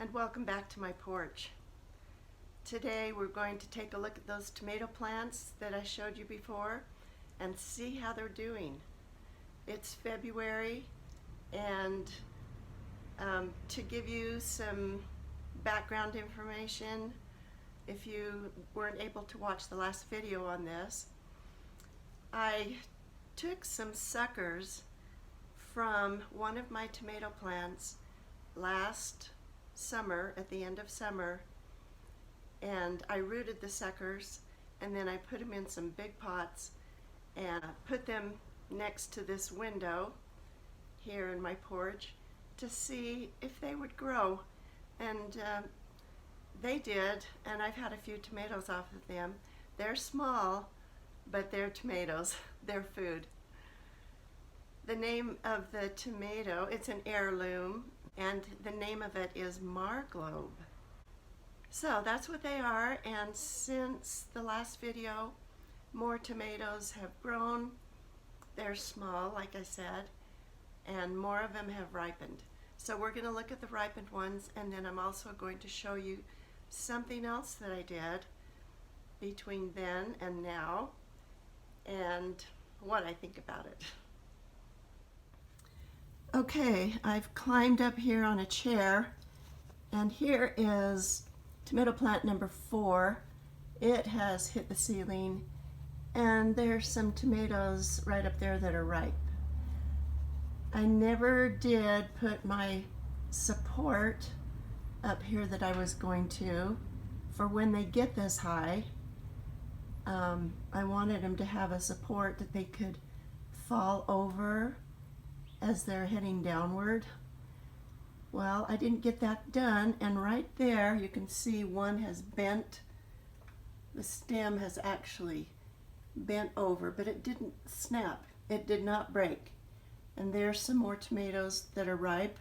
and welcome back to my porch. Today we're going to take a look at those tomato plants that I showed you before and see how they're doing. It's February, and to give you some background information, if you weren't able to watch the last video on this, I took some suckers from one of my tomato plants last summer, at the end of summer, and I rooted the suckers, and then I put them in some big pots and put them next to this window here in my porch to see if they would grow, and they did, and I've had a few tomatoes off of them. They're small, but they're tomatoes. They're food. The name of the tomato, it's an heirloom, and the name of it is Marglobe. So that's what they are, and since the last video, more tomatoes have grown. They're small, like I said, and more of them have ripened. So we're going to look at the ripened ones, and then I'm also going to show you something else that I did between then and now, and what I think about it. Okay, I've climbed up here on a chair, and here is tomato plant number 4. It has hit the ceiling, and there's some tomatoes right up there that are ripe. I never did put my support up here that I was going to for when they get this high. I wanted them to have a support that they could fall over as they're heading downward. Well, I didn't get that done, and right there you can see one has bent. The stem has actually bent over, but it didn't snap. It did not break. And there's some more tomatoes that are ripe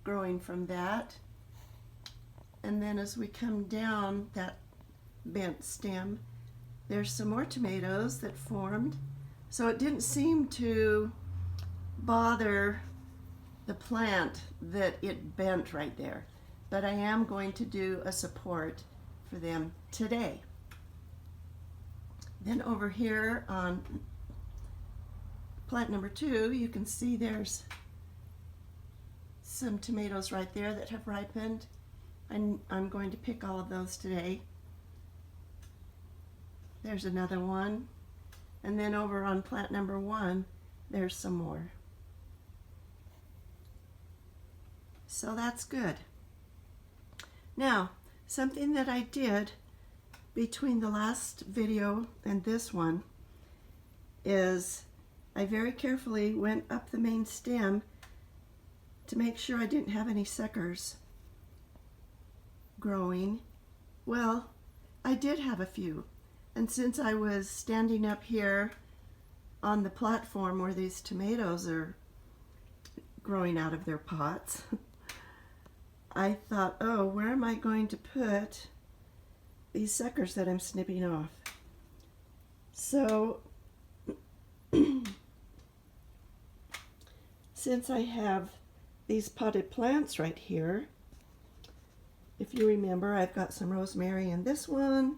growing from that. And then as we come down that bent stem, there's some more tomatoes that formed. So it didn't seem to bother the plant that it bent right there, but I am going to do a support for them today. Then over here on plant number 2, you can see there's some tomatoes right there that have ripened. I'm going to pick all of those today. There's another one, and then over on plant number 1 there's some more. So that's good. Now, something that I did between the last video and this one is I very carefully went up the main stem to make sure I didn't have any suckers growing. Well, I did have a few, and since I was standing up here on the platform where these tomatoes are growing out of their pots, I thought, oh, where am I going to put these suckers that I'm snipping off? So, since I have these potted plants right here, if you remember, I've got some rosemary in this one,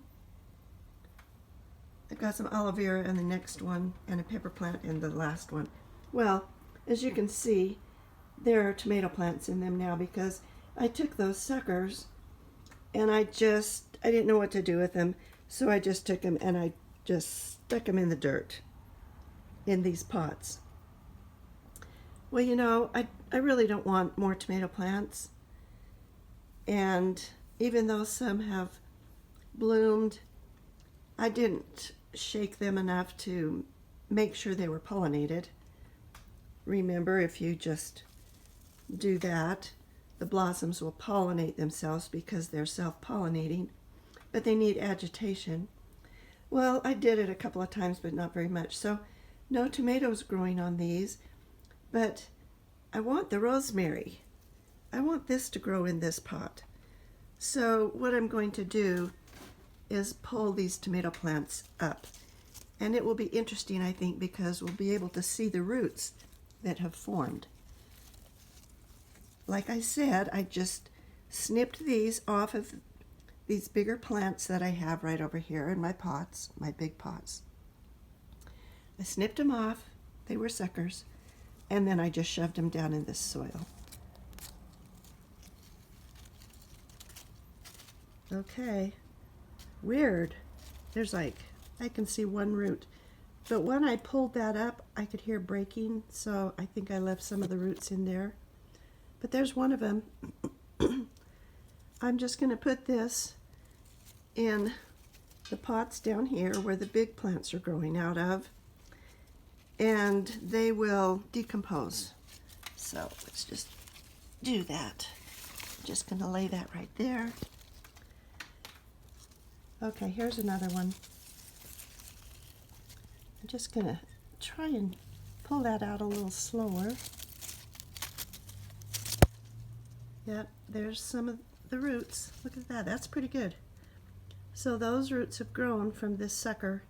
I've got some aloe vera in the next one, and a pepper plant in the last one. Well, as you can see, there are tomato plants in them now because I took those suckers and I didn't know what to do with them, so I just took them and I just stuck them in the dirt in these pots. Well, you know, I really don't want more tomato plants, and even though some have bloomed, I didn't shake them enough to make sure they were pollinated. Remember, if you just do that, the blossoms will pollinate themselves because they're self-pollinating, but they need agitation. Well, I did it a couple of times, but not very much. So no tomatoes growing on these, but I want the rosemary. I want this to grow in this pot. So what I'm going to do is pull these tomato plants up. And it will be interesting, I think, because we'll be able to see the roots that have formed. Like I said, I just snipped these off of these bigger plants that I have right over here in my pots, my big pots. I snipped them off, they were suckers, and then I just shoved them down in this soil. Okay, weird. There's like, I can see one root. But when I pulled that up, I could hear breaking, so I think I left some of the roots in there. But there's one of them. I'm just going to put this in the pots down here where the big plants are growing out of, and they will decompose. So let's just do that. I'm just going to lay that right there. Okay, here's another one. I'm just going to try and pull that out a little slower. Yep, there's some of the roots. Look at that, that's pretty good. So those roots have grown from this sucker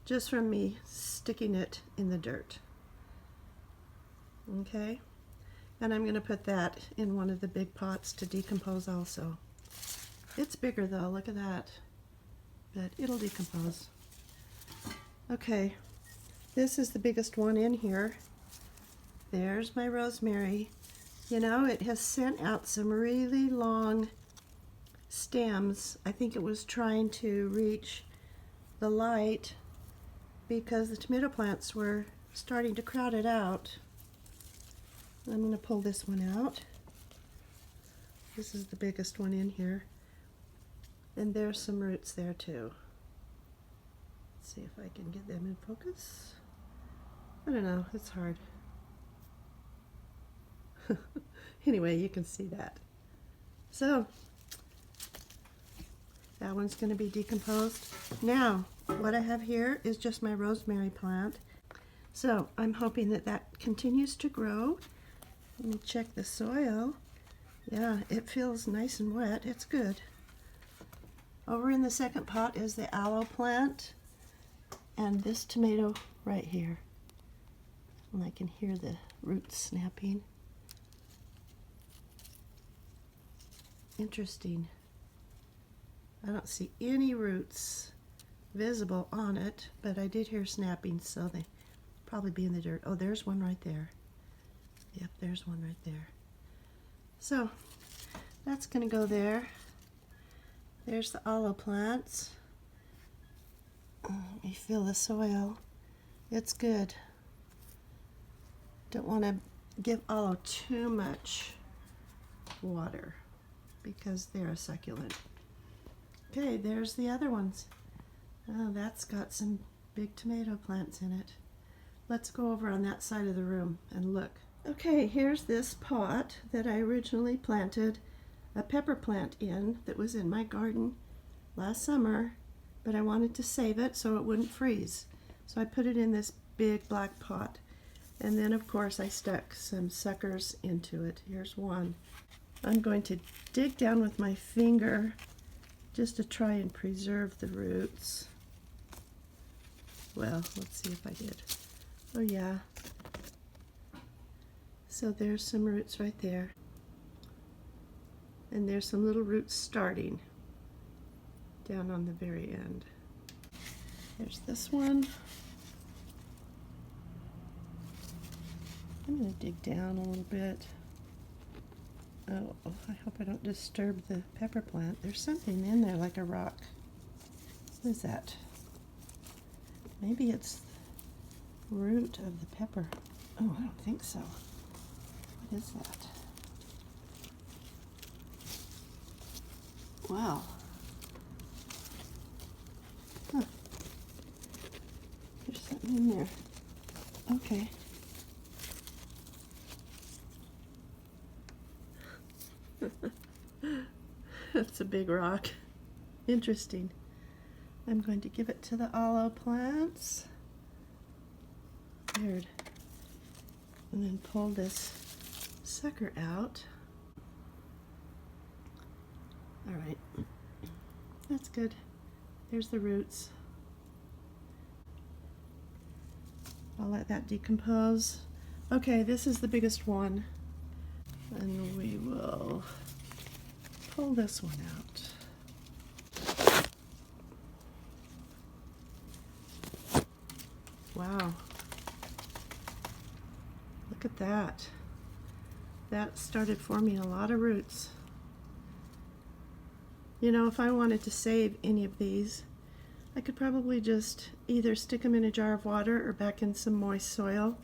just from me sticking it in the dirt. Okay, and I'm going to put that in one of the big pots to decompose also. It's bigger though, look at that. But it'll decompose. Okay, this is the biggest one in here. There's my rosemary. You know, it has sent out some really long stems. I think it was trying to reach the light because the tomato plants were starting to crowd it out. I'm going to pull this one out. This is the biggest one in here. And there's some roots there too. Let's see if I can get them in focus. I don't know, it's hard. Anyway, you can see that. So, that one's going to be decomposed. Now, what I have here is just my rosemary plant. So, I'm hoping that that continues to grow. Let me check the soil. Yeah, it feels nice and wet. It's good. Over in the second pot is the aloe plant and this tomato right here. And I can hear the roots snapping. Interesting. I don't see any roots visible on it, but I did hear snapping, so they probably be in the dirt. Oh, there's one right there. Yep, there's one right there. So that's going to go there. There's the aloe plants. Let me feel the soil. It's good. Don't want to give aloe too much water because they're a succulent. Okay, there's the other ones. Oh, that's got some big tomato plants in it. Let's go over on that side of the room and look. Okay, here's this pot that I originally planted a pepper plant in that was in my garden last summer, but I wanted to save it so it wouldn't freeze. So I put it in this big black pot. And then of course I stuck some suckers into it. Here's one. I'm going to dig down with my finger just to try and preserve the roots. Well, let's see if I did. Oh yeah. So there's some roots right there. And there's some little roots starting down on the very end. There's this one. I'm going to dig down a little bit. Oh, I hope I don't disturb the pepper plant. There's something in there like a rock. What is that? Maybe it's the root of the pepper. Oh, I don't think so. What is that? Wow. Huh. There's something in there. Okay. That's a big rock. Interesting. I'm going to give it to the aloe plants. Weird. And then pull this sucker out. All right. That's good. There's the roots. I'll let that decompose. Okay, this is the biggest one. And we will pull this one out. Wow. Look at that. That started forming a lot of roots. You know, if I wanted to save any of these, I could probably just either stick them in a jar of water or back in some moist soil,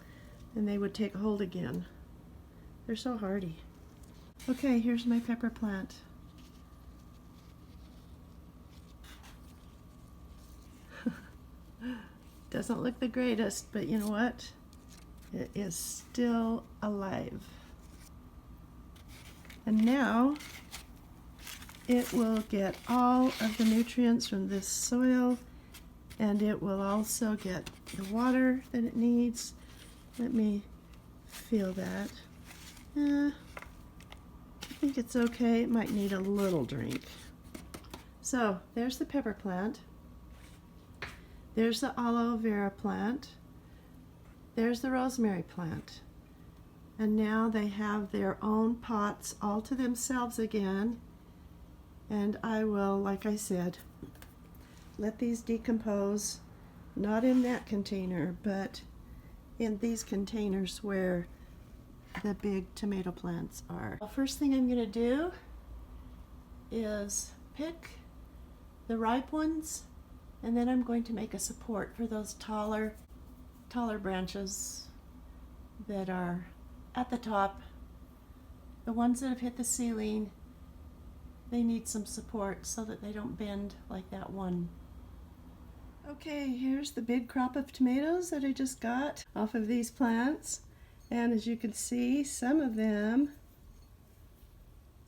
and they would take hold again. They're so hardy. Okay, here's my pepper plant. Doesn't look the greatest, but you know what? It is still alive. And now it will get all of the nutrients from this soil, and it will also get the water that it needs. Let me feel that. I think it's okay. It might need a little drink. So there's the pepper plant. There's the aloe vera plant. There's the rosemary plant. And now they have their own pots all to themselves again. And I will, like I said, let these decompose, not in that container, but in these containers where the big tomato plants are. The first thing I'm going to do is pick the ripe ones, and then I'm going to make a support for those taller branches that are at the top. The ones that have hit the ceiling, they need some support so that they don't bend like that one. Okay, here's the big crop of tomatoes that I just got off of these plants. And as you can see, some of them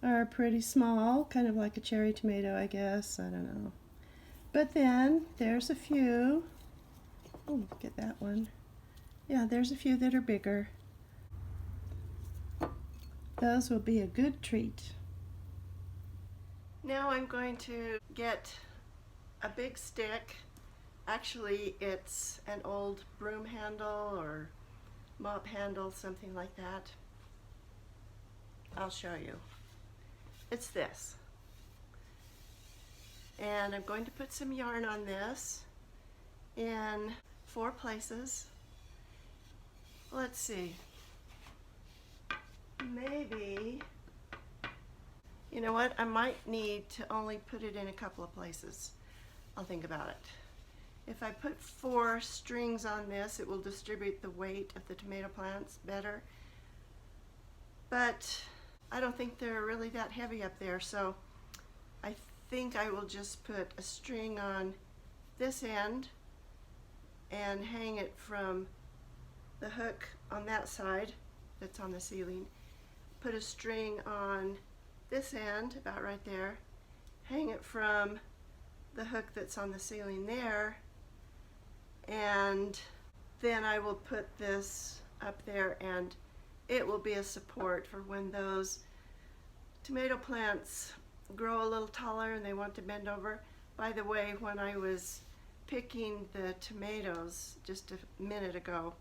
are pretty small, kind of like a cherry tomato, I guess. I don't know. But then there's a few. Oh, look at that one. Yeah, there's a few that are bigger. Those will be a good treat. Now I'm going to get a big stick. Actually, it's an old broom handle or mop handle, something like that. I'll show you. It's this. And I'm going to put some yarn on this in 4 places. Let's see. Maybe, you know what, I might need to only put it in a couple of places. I'll think about it. If I put 4 strings on this, it will distribute the weight of the tomato plants better. But I don't think they're really that heavy up there, so I think I will just put a string on this end and hang it from the hook on that side that's on the ceiling. Put a string on this end, about right there, hang it from the hook that's on the ceiling there, and then I will put this up there, and it will be a support for when those tomato plants grow a little taller and they want to bend over. By the way, when I was picking the tomatoes just a minute ago,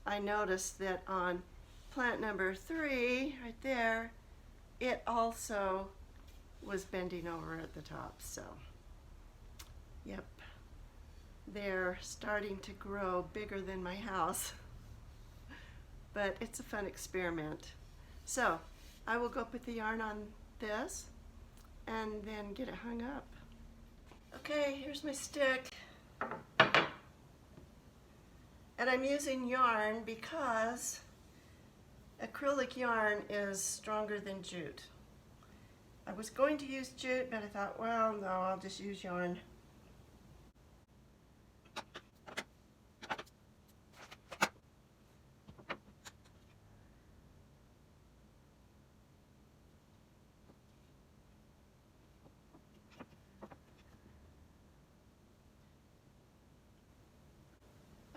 I noticed that on plant number 3, right there, it also was bending over at the top. So, yep, they're starting to grow bigger than my house. But it's a fun experiment. So, I will go put the yarn on this and then get it hung up. Okay, here's my stick. And I'm using yarn because acrylic yarn is stronger than jute. I was going to use jute, but I thought, well, no, I'll just use yarn.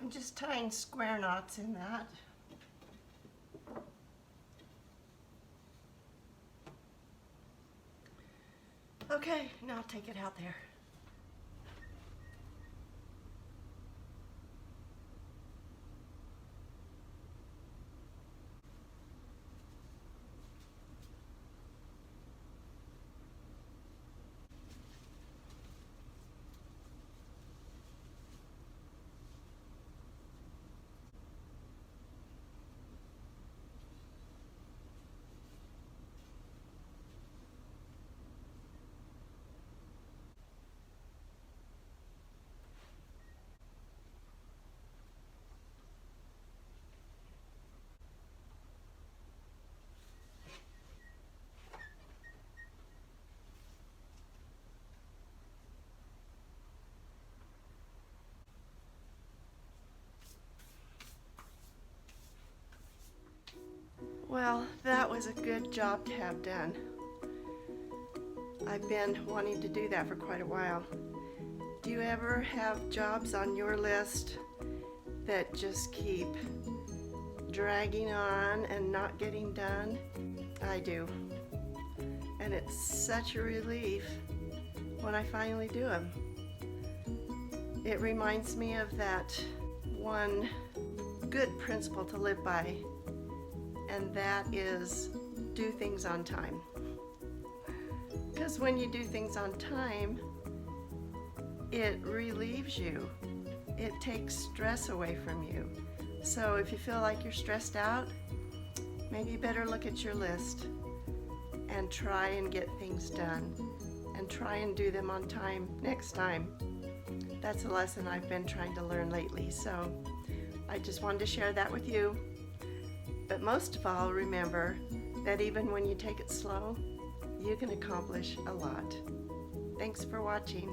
I'm just tying square knots in that. Okay, now I'll take it out there. Well, that was a good job to have done. I've been wanting to do that for quite a while. Do you ever have jobs on your list that just keep dragging on and not getting done? I do. And it's such a relief when I finally do them. It reminds me of that one good principle to live by, and that is do things on time. Because when you do things on time, it relieves you. It takes stress away from you. So if you feel like you're stressed out, maybe you better look at your list and try and get things done and try and do them on time next time. That's a lesson I've been trying to learn lately, so I just wanted to share that with you. But most of all, remember that even when you take it slow, you can accomplish a lot. Thanks for watching.